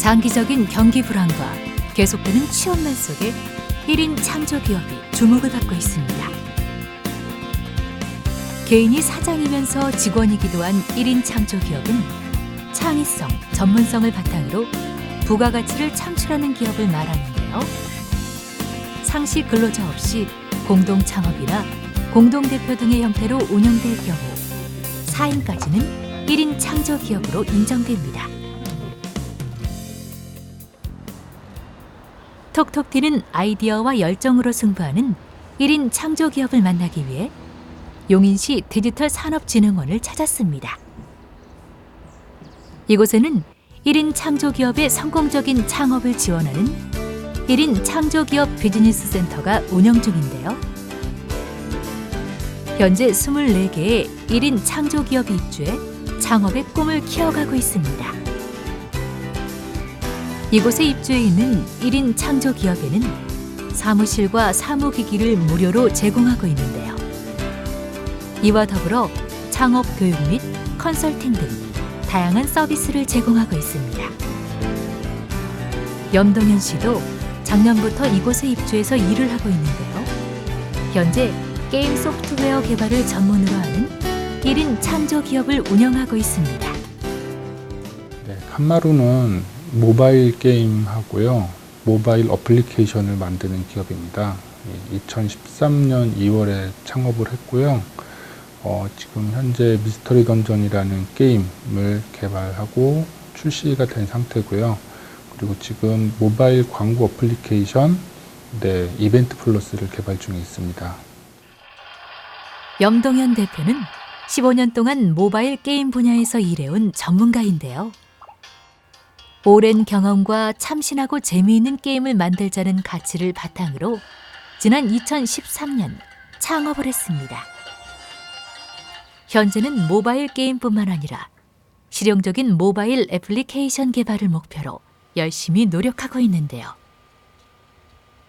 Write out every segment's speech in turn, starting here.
장기적인 경기 불황과 계속되는 취업난 속에 1인 창조 기업이 주목을 받고 있습니다. 개인이 사장이면서 직원이기도 한 1인 창조 기업은 창의성, 전문성을 바탕으로 부가가치를 창출하는 기업을 말하는데요. 상시 근로자 없이 공동 창업이나 공동대표 등의 형태로 운영될 경우 4인까지는 1인 창조 기업으로 인정됩니다. 톡톡 튀는 아이디어와 열정으로 승부하는 1인 창조 기업을 만나기 위해 용인시 디지털 산업진흥원을 찾았습니다. 이곳에는 1인 창조 기업의 성공적인 창업을 지원하는 1인 창조 기업 비즈니스 센터가 운영 중인데요. 현재 24개의 1인 창조 기업이 입주해 창업의 꿈을 키워가고 있습니다. 이곳에 입주해 있는 1인 창조 기업에는 사무실과 사무기기를 무료로 제공하고 있는데요. 이와 더불어 창업 교육 및 컨설팅 등 다양한 서비스를 제공하고 있습니다. 염동현 씨도 작년부터 이곳에 입주해서 일을 하고 있는데요. 현재 게임 소프트웨어 개발을 전문으로 하는 1인 창조 기업을 운영하고 있습니다. 네, 칸마루는 모바일 게임 하고요. 모바일 어플리케이션을 만드는 기업입니다. 2013년 2월에 창업을 했고요. 지금 현재 미스터리 던전이라는 게임을 개발하고 출시가 된 상태고요. 그리고 지금 모바일 광고 어플리케이션, 이벤트 플러스를 개발 중에 있습니다. 염동현 대표는 15년 동안 모바일 게임 분야에서 일해온 전문가인데요. 오랜 경험과 참신하고 재미있는 게임을 만들자는 가치를 바탕으로 지난 2013년 창업을 했습니다. 현재는 모바일 게임뿐만 아니라 실용적인 모바일 애플리케이션 개발을 목표로 열심히 노력하고 있는데요.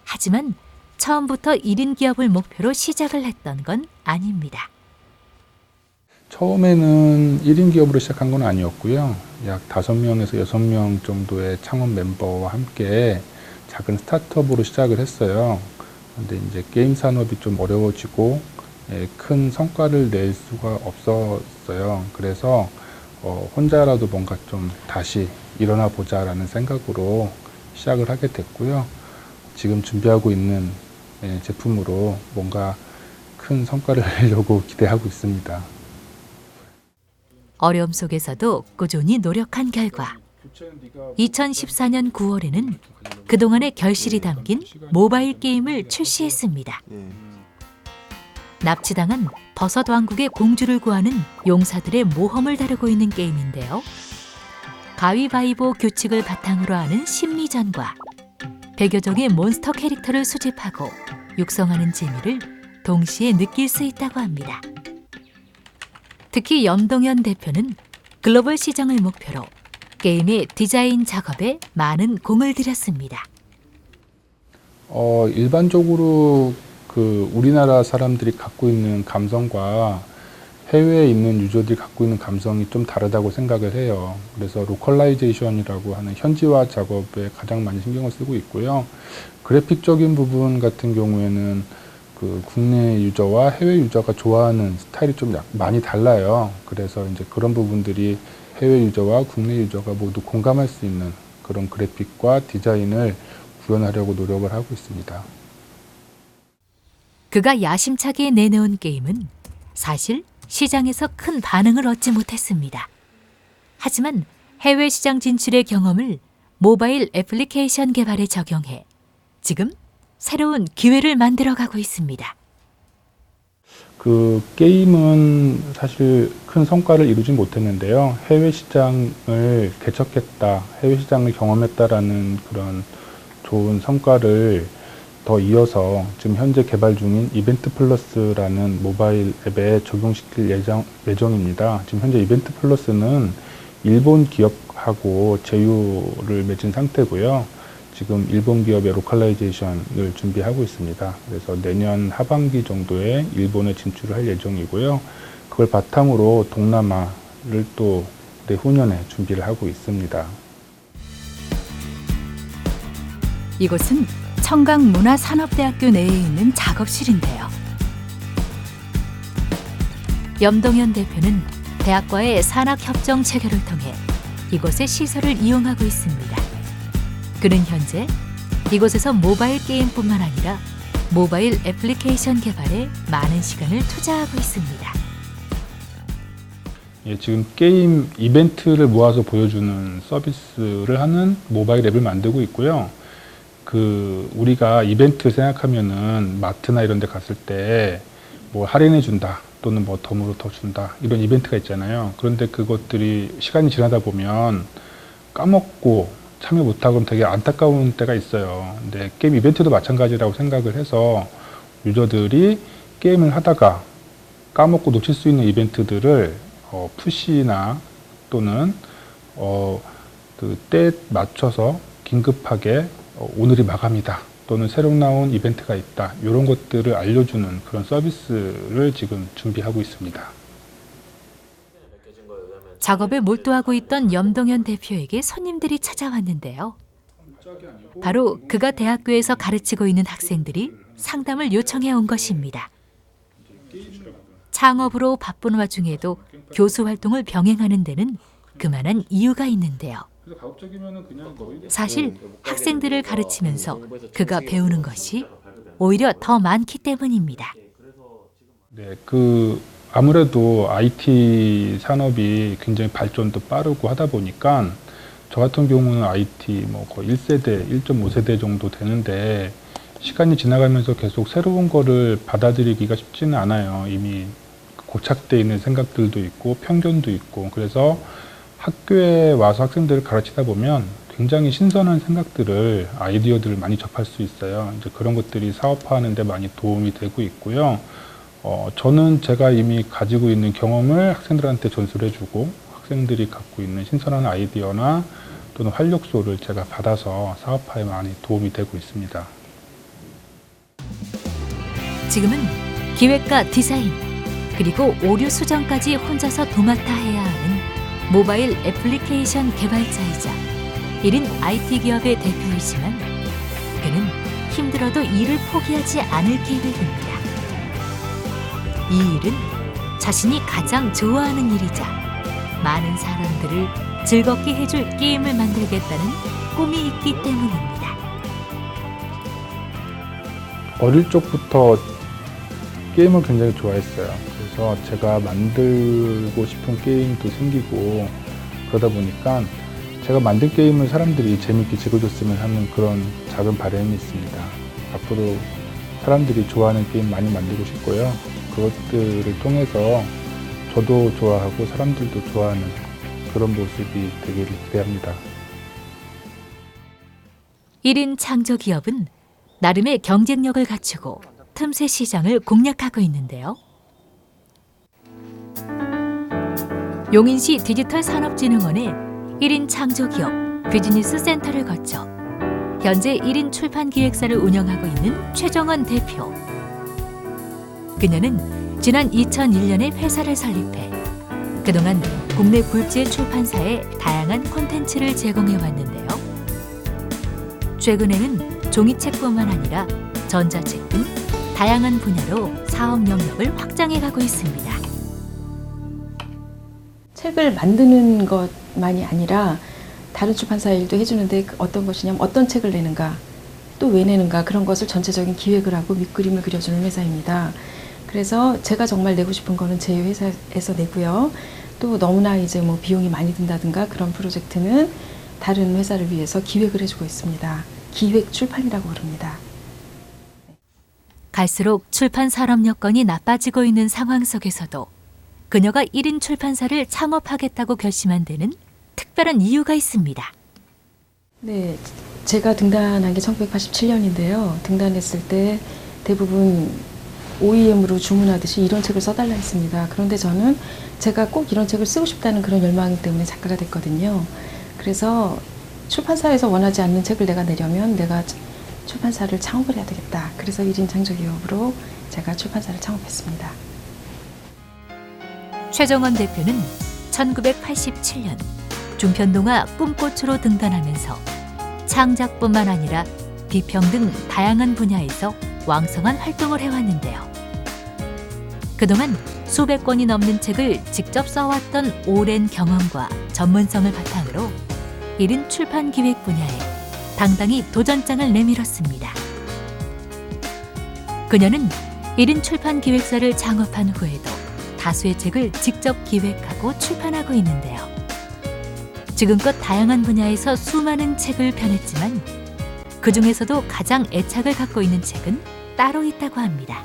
하지만 처음부터 1인 기업을 목표로 시작을 했던 건 아닙니다. 처음에는 1인 기업으로 시작한 건 아니었고요. 약 5명에서 6명 정도의 창업 멤버와 함께 작은 스타트업으로 시작을 했어요. 그런데 이제 게임 산업이 좀 어려워지고 큰 성과를 낼 수가 없었어요. 그래서 혼자라도 뭔가 좀 다시 일어나 보자라는 생각으로 시작을 하게 됐고요. 지금 준비하고 있는 제품으로 뭔가 큰 성과를 내려고 기대하고 있습니다. 어려움 속에서도 꾸준히 노력한 결과 2014년 9월에는 그동안의 결실이 담긴 모바일 게임을 출시했습니다. 납치당한 버섯 왕국의 공주를 구하는 용사들의 모험을 다루고 있는 게임인데요. 가위바위보 규칙을 바탕으로 하는 심리전과 100여 종의 몬스터 캐릭터를 수집하고 육성하는 재미를 동시에 느낄 수 있다고 합니다. 특히 염동현 대표는 글로벌 시장을 목표로 게임의 디자인 작업에 많은 공을 들였습니다. 일반적으로 우리나라 사람들이 갖고 있는 감성과 해외에 있는 유저들이 갖고 있는 감성이 좀 다르다고 생각을 해요. 그래서 로컬라이제이션이라고 하는 현지화 작업에 가장 많이 신경을 쓰고 있고요. 그래픽적인 부분 같은 경우에는 국내 유저와 해외 유저가 좋아하는 스타일이 좀 많이 달라요. 그래서 이제 그런 부분들이 해외 유저와 국내 유저가 모두 공감할 수 있는 그런 그래픽과 디자인을 구현하려고 노력을 하고 있습니다. 그가 야심차게 내놓은 게임은 사실 시장에서 큰 반응을 얻지 못했습니다. 하지만 해외 시장 진출의 경험을 모바일 애플리케이션 개발에 적용해 지금 새로운 기회를 만들어가고 있습니다. 게임은 사실 큰 성과를 이루지 못했는데요. 해외 시장을 개척했다, 해외 시장을 경험했다라는 그런 좋은 성과를 더 이어서 지금 현재 개발 중인 이벤트 플러스라는 모바일 앱에 적용시킬 예정입니다. 지금 현재 이벤트 플러스는 일본 기업하고 제휴를 맺은 상태고요. 지금 일본 기업의 로컬라이제이션을 준비하고 있습니다. 그래서 내년 하반기 정도에 일본에 진출을 할 예정이고요. 그걸 바탕으로 동남아를 또 내후년에 준비를 하고 있습니다. 이곳은 청강문화산업대학교 내에 있는 작업실인데요. 염동현 대표는 대학과의 산학협정 체결을 통해 이곳의 시설을 이용하고 있습니다. 그는 현재 이곳에서 모바일 게임뿐만 아니라 모바일 애플리케이션 개발에 많은 시간을 투자하고 있습니다. 예, 지금 게임 이벤트를 모아서 보여주는 서비스를 하는 모바일 앱을 만들고 있고요. 우리가 이벤트 생각하면은 마트나 이런 데 갔을 때 뭐 할인해 준다 또는 뭐 덤으로 더 준다 이런 이벤트가 있잖아요. 그런데 그것들이 시간이 지나다 보면 까먹고 참여 못하고 되게 안타까운 때가 있어요. 근데 게임 이벤트도 마찬가지라고 생각을 해서 유저들이 게임을 하다가 까먹고 놓칠 수 있는 이벤트들을 푸시나 또는 때에 맞춰서 긴급하게 오늘이 마감이다 또는 새로 나온 이벤트가 있다 이런 것들을 알려주는 그런 서비스를 지금 준비하고 있습니다. 작업에 몰두하고 있던 염동현 대표에게 손님들이 찾아왔는데요. 바로 그가 대학교에서 가르치고 있는 학생들이 상담을 요청해 온 것입니다. 창업으로 바쁜 와중에도 교수 활동을 병행하는 데는 그만한 이유가 있는데요. 사실 학생들을 가르치면서 그가 배우는 것이 오히려 더 많기 때문입니다. 네, 아무래도 IT 산업이 굉장히 발전도 빠르고 하다 보니까 저 같은 경우는 IT 거의 1세대, 1.5세대 정도 되는데 시간이 지나가면서 계속 새로운 거를 받아들이기가 쉽지는 않아요. 이미 고착되어 있는 생각들도 있고 편견도 있고 그래서 학교에 와서 학생들을 가르치다 보면 굉장히 신선한 생각들을 아이디어들을 많이 접할 수 있어요. 이제 그런 것들이 사업화하는 데 많이 도움이 되고 있고요. 저는 제가 이미 가지고 있는 경험을 학생들한테 전수해주고 학생들이 갖고 있는 신선한 아이디어나 또는 활력소를 제가 받아서 사업화에 많이 도움이 되고 있습니다. 지금은 기획과 디자인 그리고 오류 수정까지 혼자서 도맡아 해야 하는 모바일 애플리케이션 개발자이자 1인 IT 기업의 대표이지만 그는 힘들어도 일을 포기하지 않을 계획입니다. 이 일은 자신이 가장 좋아하는 일이자 많은 사람들을 즐겁게 해줄 게임을 만들겠다는 꿈이 있기 때문입니다. 어릴 적부터 게임을 굉장히 좋아했어요. 그래서 제가 만들고 싶은 게임도 생기고 그러다 보니까 제가 만든 게임을 사람들이 재밌게 즐겨줬으면 하는 그런 작은 바람이 있습니다. 앞으로 사람들이 좋아하는 게임 많이 만들고 싶고요. 그것들을 통해서 저도 좋아하고 사람들도 좋아하는 그런 모습이 되기를 기대합니다. 1인 창조기업은 나름의 경쟁력을 갖추고 틈새 시장을 공략하고 있는데요. 용인시 디지털산업진흥원의 1인 창조기업 비즈니스 센터를 거쳐 현재 1인 출판기획사를 운영하고 있는 최정원 대표. 그녀는 지난 2001년에 회사를 설립해 그동안 국내 굴지의 출판사에 다양한 콘텐츠를 제공해 왔는데요. 최근에는 종이책뿐만 아니라 전자책 등 다양한 분야로 사업 영역을 확장해 가고 있습니다. 책을 만드는 것만이 아니라 다른 출판사 일도 해주는데 어떤 것이냐면 어떤 책을 내는가, 또 왜 내는가 그런 것을 전체적인 기획을 하고 밑그림을 그려주는 회사입니다. 그래서 제가 정말 내고 싶은 거는 제 회사에서 내고요. 또 너무나 이제 뭐 비용이 많이 든다든가 그런 프로젝트는 다른 회사를 위해서 기획을 해주고 있습니다. 기획 출판이라고 부릅니다. 갈수록 출판 산업 여건이 나빠지고 있는 상황 속에서도 그녀가 1인 출판사를 창업하겠다고 결심한 데는 특별한 이유가 있습니다. 네, 제가 등단한 게 1987년인데요. 등단했을 때 대부분 OEM으로 주문하듯이 이런 책을 써달라 했습니다. 그런데 저는 제가 꼭 이런 책을 쓰고 싶다는 그런 열망 때문에 작가가 됐거든요. 그래서 출판사에서 원하지 않는 책을 내가 내려면 내가 출판사를 창업을 해야 되겠다. 그래서 1인 창조기업으로 제가 출판사를 창업했습니다. 최정원 대표는 1987년 중편동화 꿈꽃으로 등단하면서 창작뿐만 아니라 비평 등 다양한 분야에서 왕성한 활동을 해왔는데요. 그동안 수백 권이 넘는 책을 직접 써왔던 오랜 경험과 전문성을 바탕으로 1인 출판 기획 분야에 당당히 도전장을 내밀었습니다. 그녀는 1인 출판 기획사를 창업한 후에도 다수의 책을 직접 기획하고 출판하고 있는데요. 지금껏 다양한 분야에서 수많은 책을 펴냈지만 그 중에서도 가장 애착을 갖고 있는 책은 따로 있다고 합니다.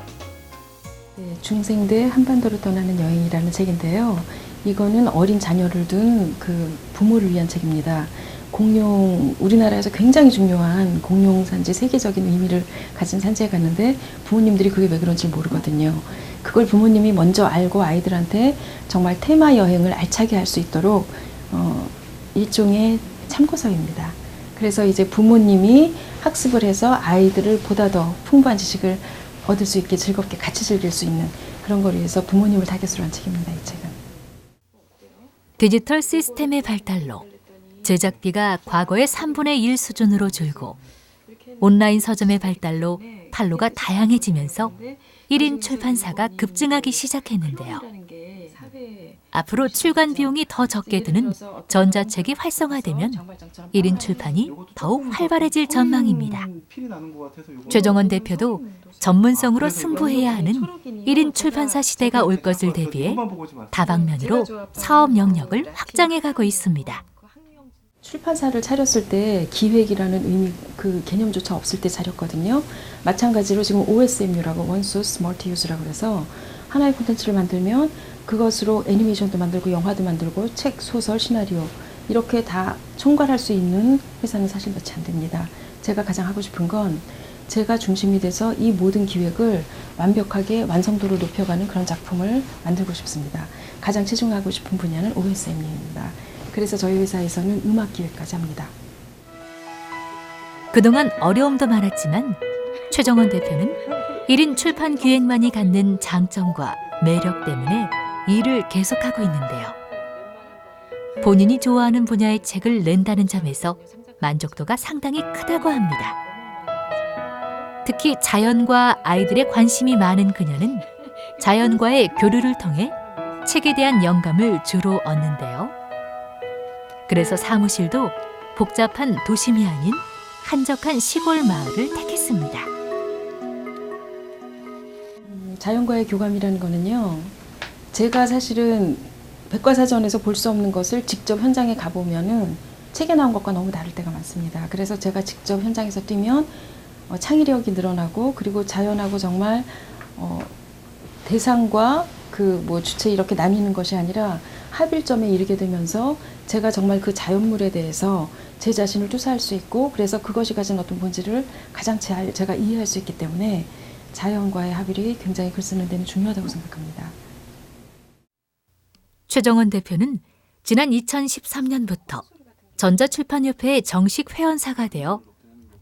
네, 중생대 한반도로 떠나는 여행이라는 책인데요. 이거는 어린 자녀를 둔 그 부모를 위한 책입니다. 공룡, 우리나라에서 굉장히 중요한 공룡 산지, 세계적인 의미를 가진 산지에 갔는데 부모님들이 그게 왜 그런지 모르거든요. 그걸 부모님이 먼저 알고 아이들한테 정말 테마 여행을 알차게 할 수 있도록 일종의 참고서입니다. 그래서 이제 부모님이 학습을 해서 아이들을 보다 더 풍부한 지식을 얻을 수 있게 즐겁게 같이 즐길 수 있는 그런 걸 위해서 부모님을 타겟으로 한 책입니다. 이 책은. 디지털 시스템의 발달로 제작비가 과거의 3분의 1 수준으로 줄고 온라인 서점의 발달로 판로가 다양해지면서 1인 출판사가 급증하기 시작했는데요. 앞으로 출간 비용이 더 적게 드는 전자책이 활성화되면 1인 출판이 더욱 활발해질 전망입니다. 최정원 대표도 전문성으로 승부해야 하는 1인 출판사 시대가 올 것을 대비해 다방면으로 사업 영역을 확장해가고 있습니다. 출판사를 차렸을 때 기획이라는 의미, 그 개념조차 없을 때 차렸거든요. 마찬가지로 지금 OSMU라고 원소스 멀티유즈라고 해서 하나의 콘텐츠를 만들면 그것으로 애니메이션도 만들고 영화도 만들고 책, 소설, 시나리오 이렇게 다 총괄할 수 있는 회사는 사실 몇이 안 됩니다. 제가 가장 하고 싶은 건 제가 중심이 돼서 이 모든 기획을 완벽하게 완성도를 높여가는 그런 작품을 만들고 싶습니다. 가장 치중하고 싶은 분야는 OSMU입니다. 그래서 저희 회사에서는 음악 기획까지 합니다. 그동안 어려움도 많았지만 최정원 대표는 1인 출판 기획만이 갖는 장점과 매력 때문에 일을 계속하고 있는데요. 본인이 좋아하는 분야의 책을 낸다는 점에서 만족도가 상당히 크다고 합니다. 특히 자연과 아이들의 관심이 많은 그녀는 자연과의 교류를 통해 책에 대한 영감을 주로 얻는데요. 그래서 사무실도 복잡한 도심이 아닌 한적한 시골 마을을 택했습니다. 자연과의 교감이라는 거는요. 제가 사실은 백과사전에서 볼 수 없는 것을 직접 현장에 가보면은 책에 나온 것과 너무 다를 때가 많습니다. 그래서 제가 직접 현장에서 뛰면 창의력이 늘어나고 그리고 자연하고 정말 대상과 그 뭐 주체 이렇게 나뉘는 것이 아니라 합일점에 이르게 되면서 제가 정말 그 자연물에 대해서 제 자신을 투사할 수 있고 그래서 그것이 가진 어떤 본질을 가장 잘 제가 이해할 수 있기 때문에 자연과의 합일이 굉장히 글 쓰는 데는 중요하다고 생각합니다. 최정원 대표는 지난 2013년부터 전자출판협회의 정식 회원사가 되어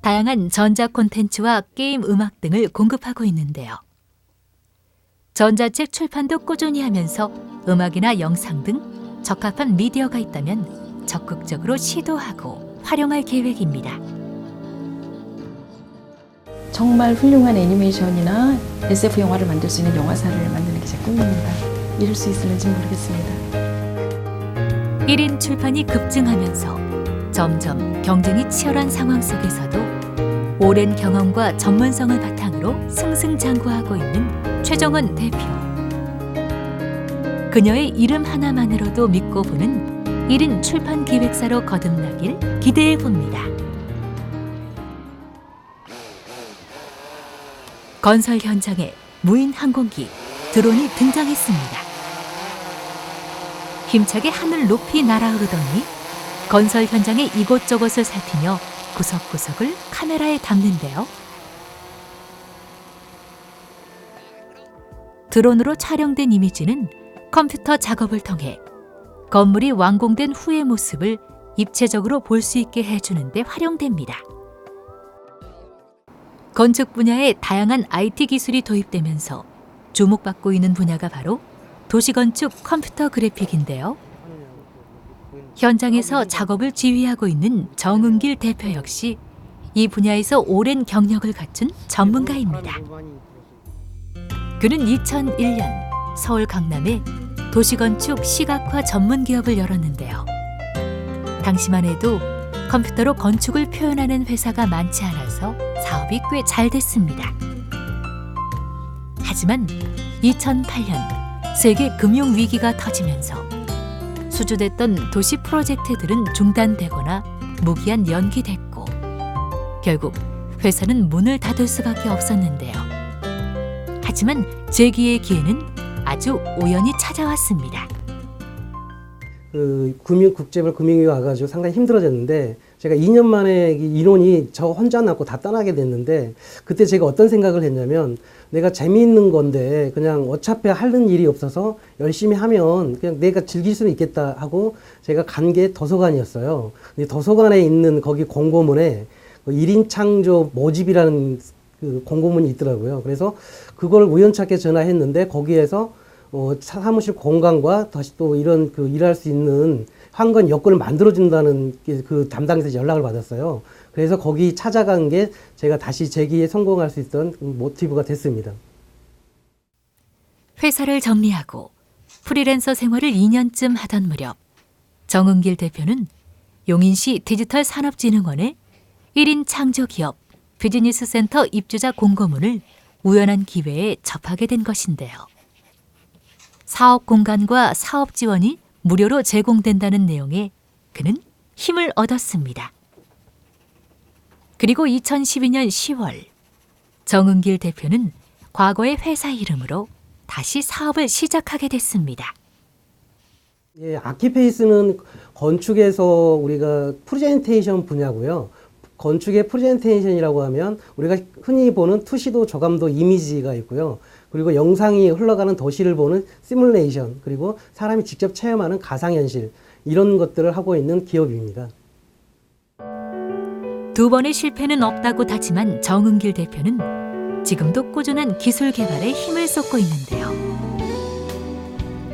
다양한 전자 콘텐츠와 게임 음악 등을 공급하고 있는데요. 전자책 출판도 꾸준히 하면서 음악이나 영상 등 적합한 미디어가 있다면 적극적으로 시도하고 활용할 계획입니다. 정말 훌륭한 애니메이션이나 SF 영화를 만들 수 있는 영화사를 만드는 게 제 꿈입니다. 이룰 수 있을지 모르겠습니다. 1인 출판이 급증하면서 점점 경쟁이 치열한 상황 속에서도 오랜 경험과 전문성을 바탕으로 승승장구하고 있는 최정원 대표. 그녀의 이름 하나만으로도 믿고 보는 1인 출판 기획사로 거듭나길 기대해 봅니다. 건설 현장에 무인 항공기 드론이 등장했습니다. 힘차게 하늘 높이 날아오르더니 건설 현장의 이곳저곳을 살피며 구석구석을 카메라에 담는데요. 드론으로 촬영된 이미지는 컴퓨터 작업을 통해 건물이 완공된 후의 모습을 입체적으로 볼 수 있게 해주는 데 활용됩니다. 건축 분야에 다양한 IT 기술이 도입되면서 주목받고 있는 분야가 바로 도시건축 컴퓨터 그래픽인데요. 현장에서 작업을 지휘하고 있는 정은길 대표 역시 이 분야에서 오랜 경력을 갖춘 전문가입니다. 그는 2001년 서울 강남에 도시건축 시각화 전문 기업을 열었는데요. 당시만 해도 컴퓨터로 건축을 표현하는 회사가 많지 않아서 사업이 꽤 잘 됐습니다. 하지만 2008년 세계 금융 위기가 터지면서 수주됐던 도시 프로젝트들은 중단되거나 무기한 연기됐고 결국 회사는 문을 닫을 수밖에 없었는데요. 하지만 재기의 기회는 아주 우연히 찾아왔습니다. 국제별 금융위기 와가지고 상당히 힘들어졌는데 제가 2년 만에 인원이 저 혼자 남고 다 떠나게 됐는데 그때 제가 어떤 생각을 했냐면 내가 재미있는 건데 그냥 어차피 하는 일이 없어서 열심히 하면 그냥 내가 즐길 수는 있겠다 하고 제가 간 게 도서관이었어요. 근데 도서관에 있는 거기 공고문에 1인 창조 모집이라는 그 공고문이 있더라고요. 그래서 그걸 우연찮게 전화했는데 거기에서 사무실 공간과 다시 또 이런 그 일할 수 있는 환경 여건을 만들어준다는 그 담당자에서 연락을 받았어요. 그래서 거기 찾아간 게 제가 다시 재기에 성공할 수 있던 모티브가 됐습니다. 회사를 정리하고 프리랜서 생활을 2년쯤 하던 무렵 정은길 대표는 용인시 디지털산업진흥원의 1인 창조기업 비즈니스 센터 입주자 공고문을 우연한 기회에 접하게 된 것인데요. 사업 공간과 사업 지원이 무료로 제공된다는 내용에 그는 힘을 얻었습니다. 그리고 2012년 10월 정은길 대표는 과거의 회사 이름으로 다시 사업을 시작하게 됐습니다. 예, 아키페이스는 건축에서 우리가 프레젠테이션 분야고요. 건축의 프레젠테이션이라고 하면 우리가 흔히 보는 투시도, 조감도, 이미지가 있고요. 그리고 영상이 흘러가는 도시를 보는 시뮬레이션, 그리고 사람이 직접 체험하는 가상현실, 이런 것들을 하고 있는 기업입니다. 두 번의 실패는 없다고 다짐한 정은길 대표는 지금도 꾸준한 기술 개발에 힘을 쏟고 있는데요.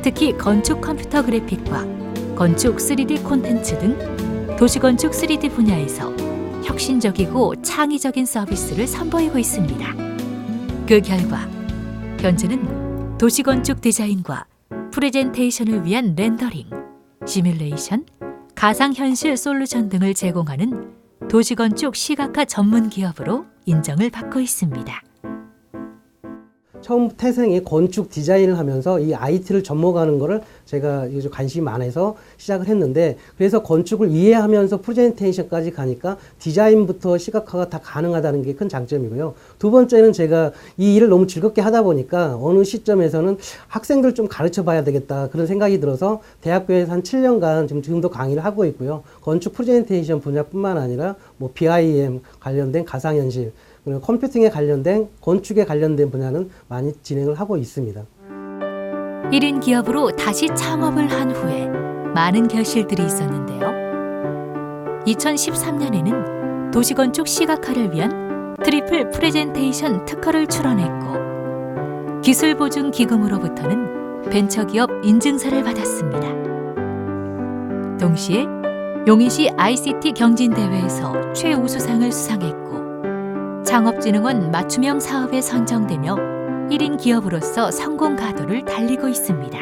특히 건축 컴퓨터 그래픽과 건축 3D 콘텐츠 등 도시건축 3D 분야에서 혁신적이고 창의적인 서비스를 선보이고 있습니다. 그 결과 현재는 도시건축 디자인과 프레젠테이션을 위한 렌더링, 시뮬레이션, 가상현실 솔루션 등을 제공하는 도시건축 시각화 전문 기업으로 인정을 받고 있습니다. 처음 태생이 건축 디자인을 하면서 이 IT를 접목하는 거를 제가 관심이 많아서 시작을 했는데, 그래서 건축을 이해하면서 프레젠테이션까지 가니까 디자인부터 시각화가 다 가능하다는 게 큰 장점이고요. 두 번째는 제가 이 일을 너무 즐겁게 하다 보니까 어느 시점에서는 학생들 좀 가르쳐 봐야 되겠다 그런 생각이 들어서 대학교에서 한 7년간 지금도 강의를 하고 있고요. 건축 프레젠테이션 분야뿐만 아니라 뭐 BIM 관련된 가상현실, 그리고 컴퓨팅에 관련된, 건축에 관련된 분야는 많이 진행을 하고 있습니다. 1인 기업으로 다시 창업을 한 후에 많은 결실들이 있었는데요. 2013년에는 도시건축 시각화를 위한 트리플 프레젠테이션 특허를 출원했고, 기술보증 기금으로부터는 벤처기업 인증사를 받았습니다. 동시에 용인시 ICT 경진대회에서 최우수상을 수상했고, 창업진흥원 맞춤형 사업에 선정되며 1인 기업으로서 성공 가도를 달리고 있습니다.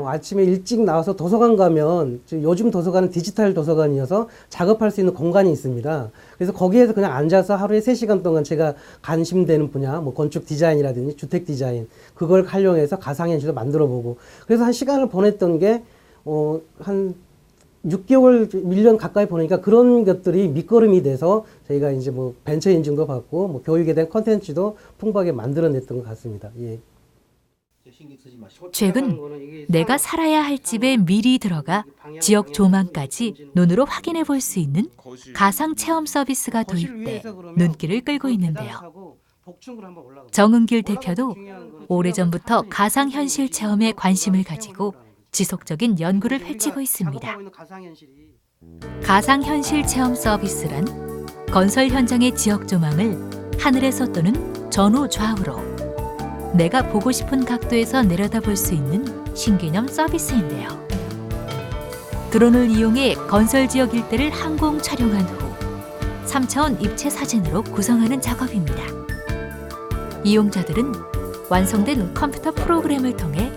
아침에 일찍 나와서 도서관 가면, 요즘 도서관은 디지털 도서관이어서 작업할 수 있는 공간이 있습니다. 그래서 거기에서 그냥 앉아서 하루에 3시간 동안 제가 관심되는 분야, 뭐 건축 디자인이라든지 주택 디자인, 그걸 활용해서 가상현실도 만들어 보고, 그래서 한 시간을 보냈던 게 한 6개월, 1년 가까이 보니까 그런 것들이 밑거름이 돼서 저희가 이제 뭐 벤처 인증도 받고 뭐 교육에 대한 컨텐츠도 풍부하게 만들어냈던 것 같습니다. 예. 최근 내가 살아야 할 집에 미리 들어가 지역 조망까지 눈으로 확인해 볼 수 있는 가상 체험 서비스가 도입돼 눈길을 끌고 있는데요. 정은길 대표도 오래전부터 가상현실 체험에 관심을 가지고 지속적인 연구를 펼치고 있습니다. 가상현실 체험 서비스란 건설 현장의 지역 조망을 하늘에서 또는 전후 좌우로 내가 보고 싶은 각도에서 내려다볼 수 있는 신개념 서비스인데요. 드론을 이용해 건설 지역 일대를 항공 촬영한 후 3차원 입체 사진으로 구성하는 작업입니다. 이용자들은 완성된 컴퓨터 프로그램을 통해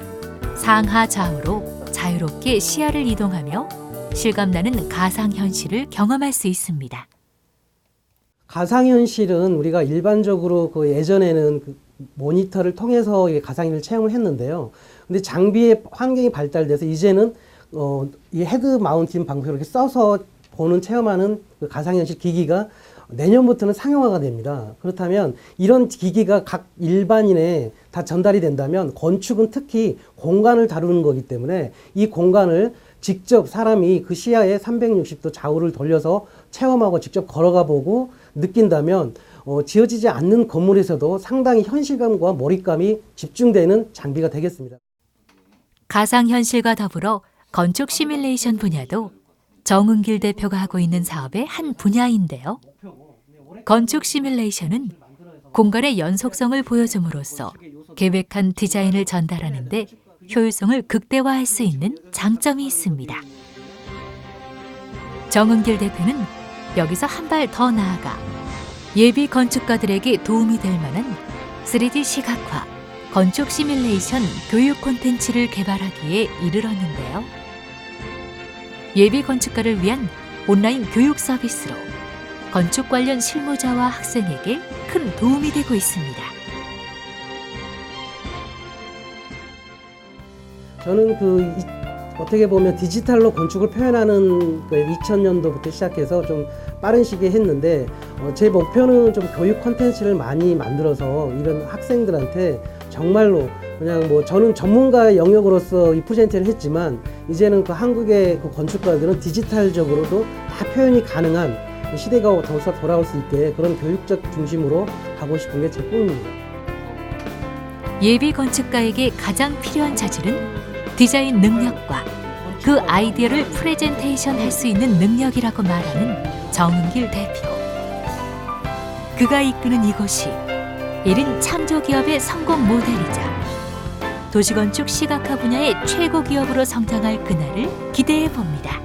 상하 좌우로 자유롭게 시야를 이동하며 실감나는 가상현실을 경험할 수 있습니다. 가상현실은 우리가 일반적으로 그 예전에는 그 모니터를 통해서 이 가상현실 체험을 했는데요. 근데 장비의 환경이 발달돼서 이제는 이 헤드 마운틴 방식으로 이렇게 써서 보는 체험하는 그 가상현실 기기가 내년부터는 상용화가 됩니다. 그렇다면 이런 기기가 각 일반인에 다 전달이 된다면 건축은 특히 공간을 다루는 거기 때문에 이 공간을 직접 사람이 그 시야에 360도 좌우를 돌려서 체험하고 직접 걸어가 보고 느낀다면 지어지지 않는 건물에서도 상당히 현실감과 몰입감이 집중되는 장비가 되겠습니다. 가상현실과 더불어 건축 시뮬레이션 분야도 정은길 대표가 하고 있는 사업의 한 분야인데요. 건축 시뮬레이션은 공간의 연속성을 보여줌으로써 계획한 디자인을 전달하는 데 효율성을 극대화할 수 있는 장점이 있습니다. 정은길 대표는 여기서 한 발 더 나아가 예비 건축가들에게 도움이 될 만한 3D 시각화, 건축 시뮬레이션 교육 콘텐츠를 개발하기에 이르렀는데요. 예비 건축가를 위한 온라인 교육 서비스로 건축 관련 실무자와 학생에게 큰 도움이 되고 있습니다. 저는 어떻게 보면 디지털로 건축을 표현하는 2000년도부터 시작해서 좀 빠른 시기에 했는데 제 목표는 좀 교육 콘텐츠를 많이 만들어서 이런 학생들한테 정말로 그냥 저는 전문가의 영역으로서 이 프레젠테이션을 했지만 이제는 그 한국의 그 건축가들은 디지털적으로도 다 표현이 가능한 시대가 더서 돌아올 수 있게 그런 교육적 중심으로 가고 싶은 게 제 꿈입니다. 예비 건축가에게 가장 필요한 자질은 디자인 능력과 그 아이디어를 프레젠테이션 할 수 있는 능력이라고 말하는 정은길 대표. 그가 이끄는 이곳이 1인 창조기업의 성공 모델이자 도시건축 시각화 분야의 최고 기업으로 성장할 그날을 기대해 봅니다.